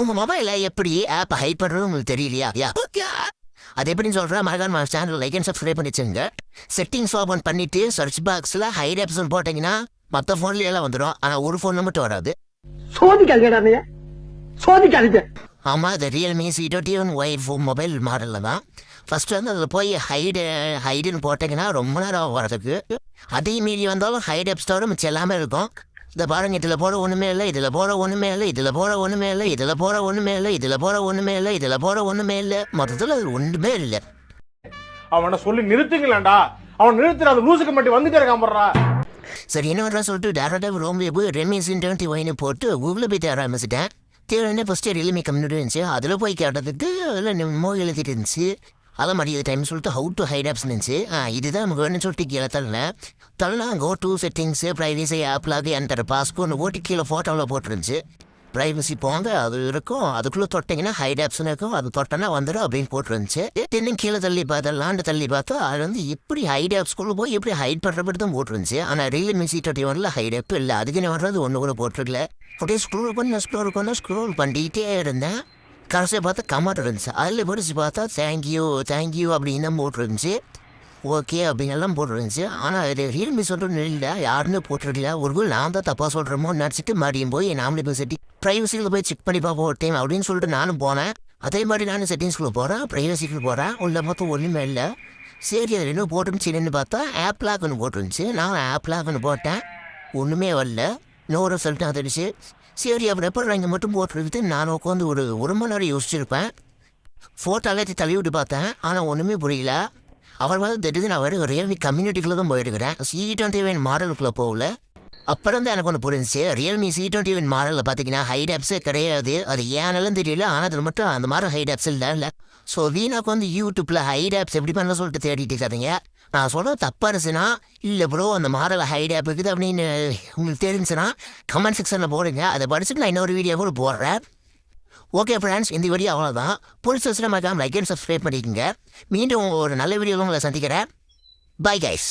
உங்க மொபைல எப்படி ஆப் ஹைட் பண்றது உங்களுக்கு தெரியலையா? அது எப்படின்னு சொல்றேன். மறக்காம சேனல் லைக் அண்ட் சப்ஸ்கிரைப் பண்ணி வச்சுங்க. செட்டிங்ஸ் ஓபன் பண்ணிட்டு சர்ச் பாக்ஸ்ல ஹைட் ஆப்ஸ் போட்டீங்கன்னா மற்ற போன்ல எல்லாம் வந்துடும். ஆனா ஒரு போன்ல மட்டும் வராது. சோதிக்காதீங்க. ஆமா, அது ரியல்மி C21Y மொபைல் மாடலில் தான். ஃபர்ஸ்ட் வந்து அதில் போய் ஹைடுன்னு போட்டிங்கன்னா ரொம்ப நேரம் வரதுக்கு. அதே மீறி வந்தாலும் ஹைட் ஆப்ஸ் தவிர மிச்சம் எல்லாமே இருக்கும். இந்த பாருங்க, இதில் போட ஒன்றுமே இல்லை, இதில் போட ஒன்றுமே இல்லை, இதில் போட ஒன்றுமே இல்லை, இதில் போட ஒன்றுமே இல்லை, இதில் போட ஒன்றுமே இல்லை, இதில் போட ஒன்றுமே இல்லை, மொத்தத்தில் அது ஒன்றுமே இல்லை. அவனை சொல்லி நிறுத்துங்களேன்டா. அவன் நிறுத்துற அந்த லூசுக்கு மட்டும் வந்துட்டே இருக்கான். சரி, என்ன சொல்லிட்டு டேரக்டாக ரோம்லேயே போய் ரெட்மி C21Y போட்டு கூகுளில் போய் தேட ஆரம்பிச்சிட்டேன். தேவையான ஃபஸ்ட்டு ரியல்மி கம்யூனிட்டி இருந்துச்சு. அதில் போய் கேட்டதுக்கு அதில் மோ எழுதிட்டு இருந்துச்சு. அதை மாதிரி டைம் சொல்லிட்டு ஹவு டு ஹைட் ஆப்ஸ் இருந்துச்சு. இதுதான் நமக்கு வேணும்னு சொல்லிட்டு கீழே தள்ளனா கோ டூ செட்டிங்ஸு ப்ரைவசி ஆப்லாக என்கிற பாஸ்போர்ட் ஓட்டி கீழே ஃபோட்டோவில் போட்டுருந்துச்சு. ப்ரைவசி போங்க அது இருக்கும், அதுக்குள்ளே தொட்டிங்கன்னா ஹைட் ஆப்ஸ்னு இருக்கும், அது தொட்டனா வந்துடும் அப்படின்னு போட்டுருந்துச்சு. இன்னும் கீழே தள்ளி தள்ளி பார்த்தா அது வந்து எப்படி ஹைட் ஆப்ஸ்குள்ளே போய் எப்படி ஹைட் பண்ணுறப்படி தான் போட்டுருந்துச்சு. ஆனால் ரியல்மி C21 ஹைட் ஆப் இல்லை, அதுக்கு என்ன வர்றது ஒன்று கூட போட்டிருக்கல. அப்படியே ஸ்க்ரோல் பண்ணிகிட்டே இருந்தேன். கடைசியை பார்த்தா கமெண்ட் இருந்துச்சு. அதில் படிச்சு பார்த்தா தேங்க்யூ அப்படின்னு போட்டுருந்துச்சு. ஓகே அப்படின்னெல்லாம் போட்டுருந்துச்சு. ஆனால் இது ரியல்மி சொல்கிறோன்னு இல்லை, யாருன்னு போட்டுருக்கல. ஒரு நான் தான் தப்பாக சொல்கிறோமோ நினச்சிட்டு மறுபடியும் போய் நாமளே போய் ப்ரைவசியில் போய் செக் பண்ணி பார்ப்போம் ஒரு டைம் அப்படின்னு சொல்லிட்டு நானும் போனேன். அதே மாதிரி நானும் செட்டிங்ஸ்குள்ளே போகிறேன், ப்ரைவசிக்குள்ளே போகிறேன். உள்ள மொத்தம் ஒன்றுமே இல்லை. சரி, அது இன்னும் போட்டுருந்துச்சின்னு பார்த்தா ஆப் லாக்னு போட்டுருந்துச்சு. நான் ஆப் லாக்னு போட்டேன், ஒன்றுமே வரல. இன்னொரு ரிசல்ட் வந்துடுச்சு. சரி, அப்புறம் எப்போ இங்கே மட்டும் போட்டுருக்குது. நான் உட்காந்து ஒரு மணி நேரம் யோசிச்சிருப்பேன். ஃபோட்டோ எல்லாத்தையும் தள்ளி விட்டு பார்த்தேன், ஆனால் ஒன்றுமே புரியல. அவர் வந்து தெரியுது நான் ஒரு ரியல்மி கம்யூனிட்டிக்குள்ளே தான் போயிருக்கிறேன். C21 மாடலுக்குள்ளே போகல. அப்புறம் தான் எனக்கு ஒன்று புரிஞ்சிச்சு. ரியல்மி C21 மாடலில் பார்த்தீங்கன்னா ஹைட் ஆப்ஸே கிடையாது. அது ஏன்னாலும் தெரியல, ஆனால் அதில் மட்டும் அந்த மாதிரி ஹைட் ஆப்ஸ் இல்லை. ஸோ வீணாக்கு வந்து யூடியூப்பில் ஹைட் ஆப்ஸ் எப்படி பண்ண சொல்லிட்டு தேடிட்டு இருக்காதீங்க. நான் சொல்ல தப்பாக இருந்துச்சுன்னா, இல்லை ப்ரோ அந்த மாடலில் ஹைட் ஆப் இருக்குது அப்படின்னு உங்களுக்கு தெரிஞ்சுன்னா கமெண்ட் செக்ஷனில் போடுங்க. அதை படிச்சுட்டு நான் இன்னொரு வீடியோ கூட போடுறேன். ஓகே ஃப்ரெண்ட்ஸ், இந்த வீடியோ அவ்வளோதான். பிடிச்ச மறக்காம லைக் அண்ட் சப்ஸ்கிரைப் பண்ணிக்கோங்க. மீண்டும் ஒரு நல்ல வீடியோவில் உங்களை சந்திக்கிறேன். Bye guys.